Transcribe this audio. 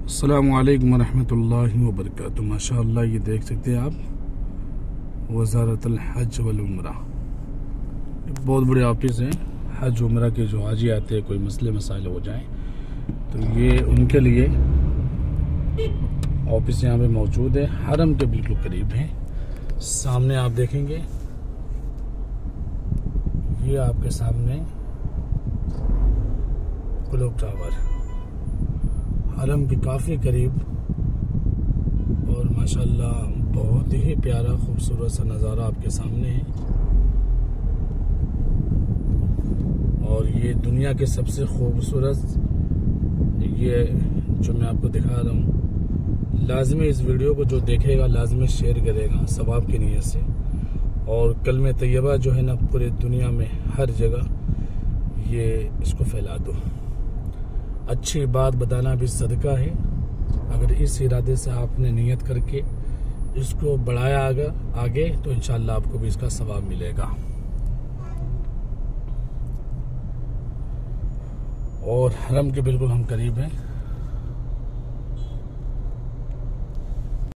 अस्सलामुअलैकुम वरहमतुल्लाहि वबरकातुहू। माशाअल्लाह, ये देख सकते हैं आप वज़ारतुल हज वल उम्रा, बहुत बड़े ऑफिस हैं। हज उम्रा के जो हाजी आते हैं, कोई मसले मसाइल हो जाएं तो ये उनके लिए ऑफिस यहाँ पे मौजूद है। हरम के बिल्कुल करीब है। सामने आप देखेंगे, ये आपके सामने क्लॉक टावर हरम के काफ़ी करीब, और माशाल्लाह बहुत ही प्यारा खूबसूरत सा नज़ारा आपके सामने है। और ये दुनिया के सबसे खूबसूरत, ये जो मैं आपको दिखा रहा हूँ, लाजमी इस वीडियो को जो देखेगा लाजमी शेयर करेगा सवाब की नीयत से। और कलमे तैयबा जो है ना, पूरे दुनिया में हर जगह ये इसको फैला दो। अच्छी बात बताना भी सदका है। अगर इस इरादे से आपने नियत करके इसको बढ़ाया आगे तो इंशाअल्लाह आपको भी इसका सवाब मिलेगा। और हरम के बिल्कुल हम करीब हैं।